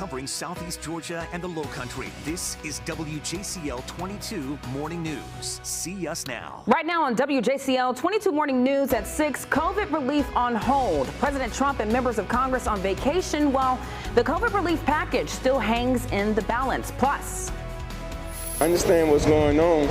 covering Southeast Georgia and the Lowcountry. This is WJCL 22 Morning News. See us now. Right now on WJCL 22 Morning News at 6, COVID relief on hold. President Trump and members of Congress on vacation while the COVID relief package still hangs in the balance. Plus, I understand what's going on,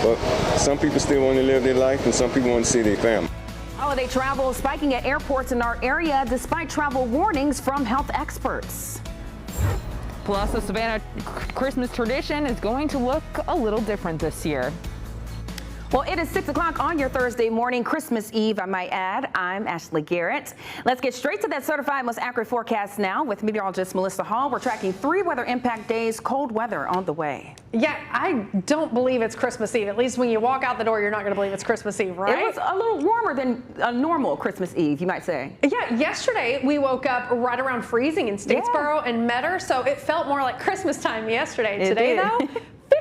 but some people still want to live their life and some people want to see their family. Holiday travel spiking at airports in our area despite travel warnings from health experts. Plus, the Savannah Christmas tradition is going to look a little different this year. Well, it is 6 o'clock on your Thursday morning, Christmas Eve, I might add. I'm Ashley Garrett. Let's get straight to that certified most accurate forecast now with meteorologist Melissa Hall. We're tracking 3 weather impact days, cold weather on the way. Yeah, I don't believe it's Christmas Eve. At least when you walk out the door, you're not going to believe it's Christmas Eve, right? It was a little warmer than a normal Christmas Eve, you might say. Yeah, yesterday we woke up right around freezing in Statesboro and Metter, so it felt more like Christmas time yesterday. Today, though,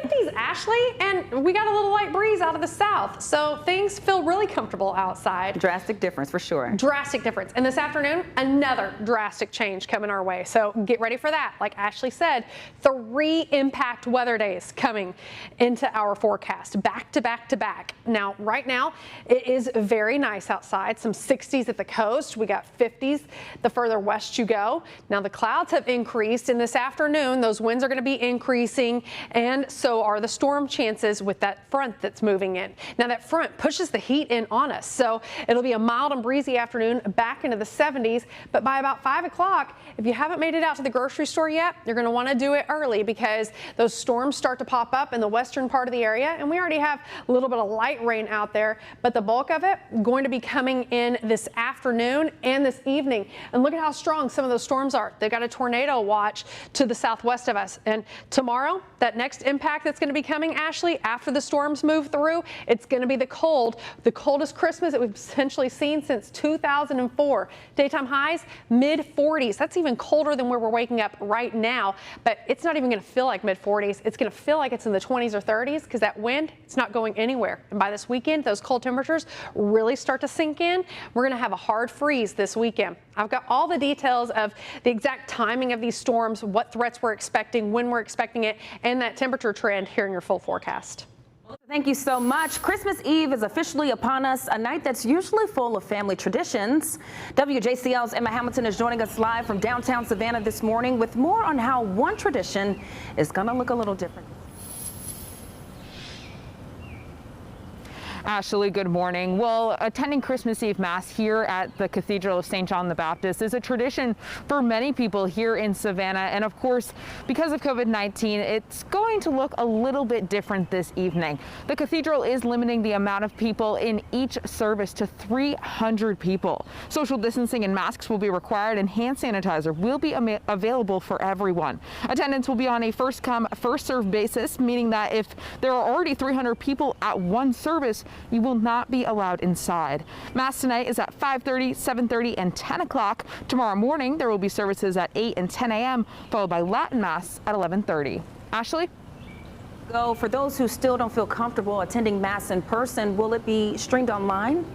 50s, Ashley, and we got a little light breeze out of the south, so things feel really comfortable outside. Drastic difference for sure. Drastic difference. And this afternoon, another drastic change coming our way, so get ready for that. Like Ashley said, 3 impact weather days coming into our forecast, back to back to back. Now, right now, it is very nice outside, some 60s at the coast. We got 50s the further west you go. Now, the clouds have increased, and this afternoon, those winds are going to be increasing, and so are the storm chances with that front that's moving in. Now that front pushes the heat in on us, so it'll be a mild and breezy afternoon back into the 70s, but by about 5 o'clock, if you haven't made it out to the grocery store yet, you're going to want to do it early because those storms start to pop up in the western part of the area, and we already have a little bit of light rain out there, but the bulk of it going to be coming in this afternoon and this evening. And look at how strong some of those storms are. They've got a tornado watch to the southwest of us, and tomorrow, that next impact that's going to be coming, Ashley, after the storms move through, it's going to be the coldest Christmas that we've essentially seen since 2004. Daytime highs, mid-40s. That's even colder than where we're waking up right now, but it's not even going to feel like mid-40s. It's going to feel like it's in the 20s or 30s because that wind, it's not going anywhere. And by this weekend, those cold temperatures really start to sink in. We're going to have a hard freeze this weekend. I've got all the details of the exact timing of these storms, what threats we're expecting, when we're expecting it, and that temperature trend here in your full forecast. Thank you so much. Christmas Eve is officially upon us, a night that's usually full of family traditions. WJCL's Emma Hamilton is joining us live from downtown Savannah this morning with more on how one tradition is going to look a little different. Ashley, good morning. Well, attending Christmas Eve Mass here at the Cathedral of St. John the Baptist is a tradition for many people here in Savannah. And of course, because of COVID-19, it's going to look a little bit different this evening. The cathedral is limiting the amount of people in each service to 300 people. Social distancing and masks will be required, and hand sanitizer will be available for everyone. Attendance will be on a first come, first served basis, meaning that if there are already 300 people at one service, you will not be allowed inside. Mass tonight is at 5:30, 7:30, and 10 o'clock. Tomorrow morning, there will be services at 8 and 10 a.m., followed by Latin Mass at 11:30. Ashley? For those who still don't feel comfortable attending Mass in person, will it be streamed online?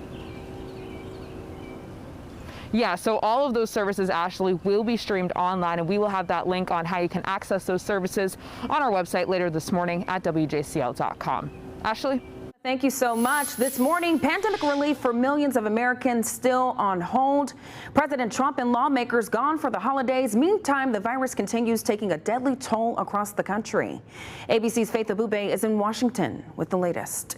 Yeah, so all of those services, Ashley, will be streamed online, and we will have that link on how you can access those services on our website later this morning at WJCL.com. Ashley? Thank you so much. This morning, pandemic relief for millions of Americans still on hold. President Trump and lawmakers gone for the holidays. Meantime, the virus continues taking a deadly toll across the country. ABC's Faith Abube is in Washington with the latest.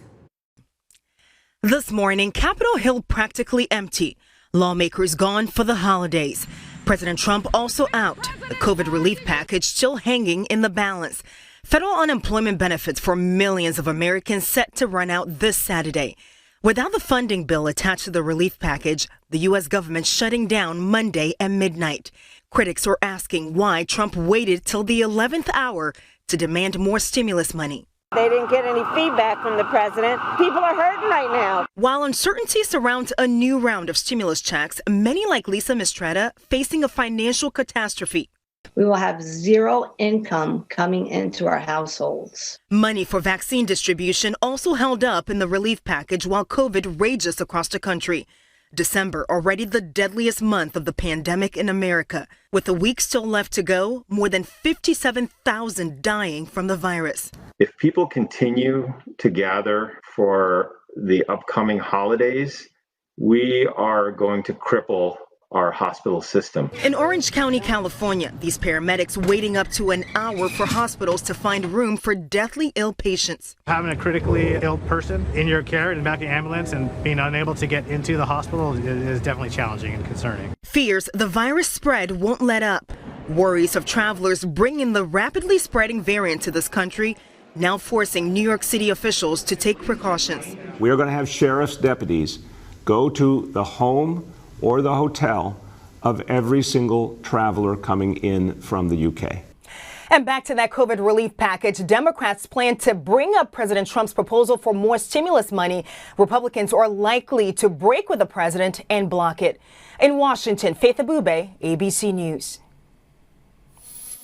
This morning, Capitol Hill practically empty. Lawmakers gone for the holidays. President Trump also out. The COVID relief package still hanging in the balance. Federal unemployment benefits for millions of Americans set to run out this Saturday. Without the funding bill attached to the relief package, the U.S. government shutting down Monday at midnight. Critics are asking why Trump waited till the 11th hour to demand more stimulus money. They didn't get any feedback from the president. People are hurting right now. While uncertainty surrounds a new round of stimulus checks, many like Lisa Mistretta facing a financial catastrophe. We will have zero income coming into our households. Money for vaccine distribution also held up in the relief package while COVID rages across the country. December already the deadliest month of the pandemic in America. With a week still left to go, more than 57,000 dying from the virus. If people continue to gather for the upcoming holidays, we are going to cripple our hospital system. In Orange County, California, these paramedics waiting up to an hour for hospitals to find room for deathly ill patients. Having a critically ill person in your care in the back of the ambulance and being unable to get into the hospital is definitely challenging and concerning. Fears the virus spread won't let up. Worries of travelers bringing the rapidly spreading variant to this country, now forcing New York City officials to take precautions. We are going to have sheriff's deputies go to the home or the hotel of every single traveler coming in from the UK. And back to that COVID relief package, Democrats plan to bring up President Trump's proposal for more stimulus money. Republicans are likely to break with the president and block it. In Washington, Faith Abube, ABC News.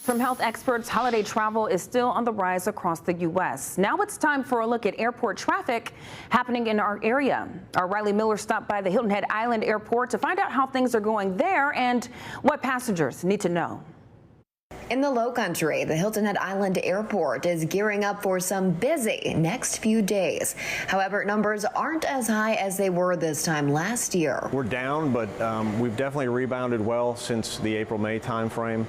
From health experts, holiday travel is still on the rise across the U.S. Now it's time for a look at airport traffic happening in our area. Our Riley Miller stopped by the Hilton Head Island Airport to find out how things are going there and what passengers need to know. In the Lowcountry, the Hilton Head Island Airport is gearing up for some busy next few days. However, numbers aren't as high as they were this time last year. We're down, but we've definitely rebounded well since the April-May timeframe.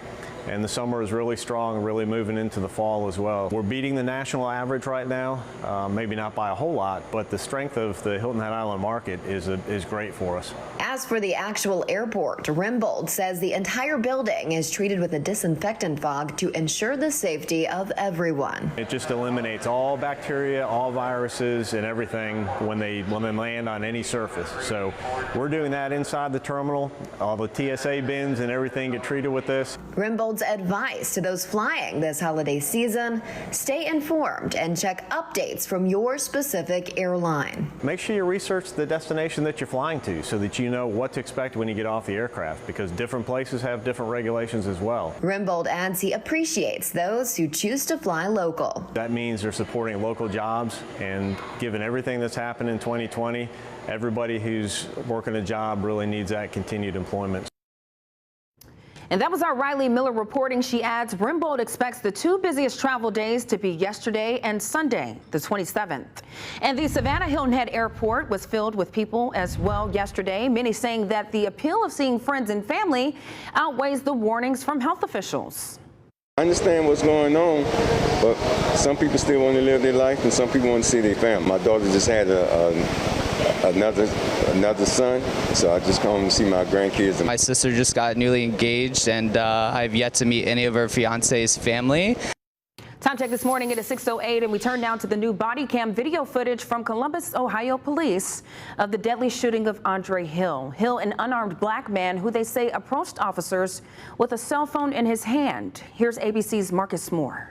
And the summer is really strong, really moving into the fall as well. We're beating the national average right now, maybe not by a whole lot, but the strength of the Hilton Head Island market is great for us. As for the actual airport, Rimbold says the entire building is treated with a disinfectant fog to ensure the safety of everyone. It just eliminates all bacteria, all viruses, and everything when they land on any surface. So we're doing that inside the terminal. All the TSA bins and everything get treated with this. Rimbold's advice to those flying this holiday season: stay informed and check updates from your specific airline. Make sure you research the destination that you're flying to so that you know what to expect when you get off the aircraft, because different places have different regulations as well. Rimbold adds he appreciates those who choose to fly local. That means they're supporting local jobs, and given everything that's happened in 2020, everybody who's working a job really needs that continued employment. And that was our Riley Miller reporting. She adds Rimbold expects the two busiest travel days to be yesterday and Sunday, the 27th. And the Savannah Hilton Head Airport was filled with people as well yesterday, many saying that the appeal of seeing friends and family outweighs the warnings from health officials. I understand what's going on, but some people still want to live their life and some people want to see their family. My daughter just had another son, so I just come home to see my grandkids. My sister just got newly engaged, and I've yet to meet any of her fiance's family. Time check this morning. It is 6:08, and we turn now to the new body cam video footage from Columbus, Ohio police of the deadly shooting of Andre Hill. Hill, an unarmed black man who they say approached officers with a cell phone in his hand. Here's ABC's Marcus Moore.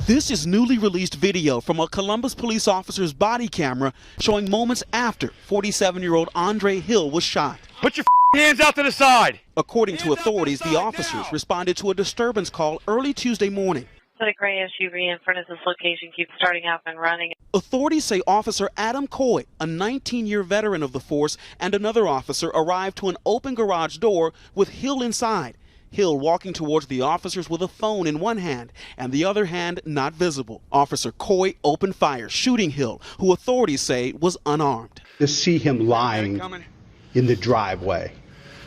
This is newly released video from a Columbus police officer's body camera showing moments after 47-year-old Andre Hill was shot. Put your hands out to the side. According to authorities, the officers responded to a disturbance call early Tuesday morning. The gray SUV in front of this location keeps starting up and running. Authorities say Officer Adam Coy, a 19-year veteran of the force, and another officer arrived to an open garage door with Hill inside. Hill walking towards the officers with a phone in one hand and the other hand not visible. Officer Coy opened fire, shooting Hill, who authorities say was unarmed. To see him lying in the driveway,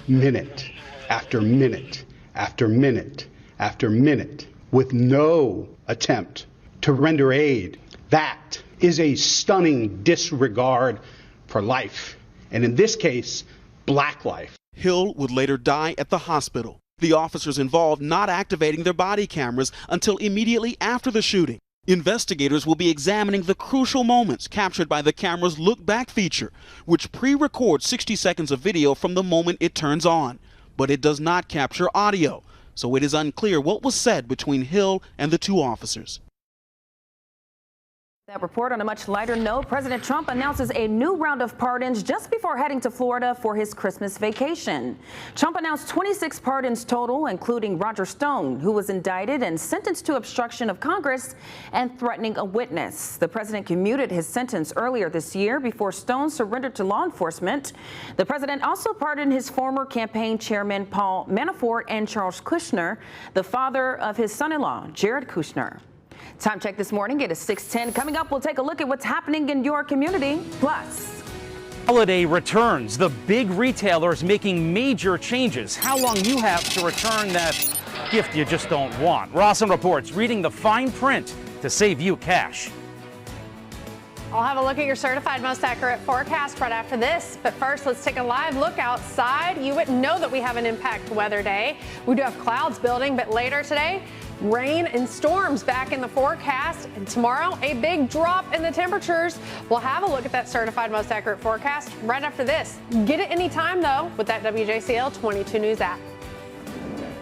minute after minute after minute after minute, with no attempt to render aid, that is a stunning disregard for life, and in this case, black life. Hill would later die at the hospital. The officers involved not activating their body cameras until immediately after the shooting. Investigators will be examining the crucial moments captured by the camera's look back feature, which pre-records 60 seconds of video from the moment it turns on. But it does not capture audio, so it is unclear what was said between Hill and the two officers. That report on a much lighter note, President Trump announces a new round of pardons just before heading to Florida for his Christmas vacation. Trump announced 26 pardons total, including Roger Stone, who was indicted and sentenced to obstruction of Congress and threatening a witness. The president commuted his sentence earlier this year before Stone surrendered to law enforcement. The president also pardoned his former campaign chairman Paul Manafort and Charles Kushner, the father of his son-in-law, Jared Kushner. Time check this morning. It is 6:10. Coming up, we'll take a look at what's happening in your community. Plus, holiday returns. The big retailers making major changes. How long you have to return that gift you just don't want. Rawson reports, reading the fine print to save you cash. I'll have a look at your certified most accurate forecast right after this. But first, let's take a live look outside. You wouldn't know that we have an impact weather day. We do have clouds building, but later today, rain and storms back in the forecast. And tomorrow, a big drop in the temperatures. We'll have a look at that certified most accurate forecast right after this. Get it anytime, though, with that WJCL 22 News app.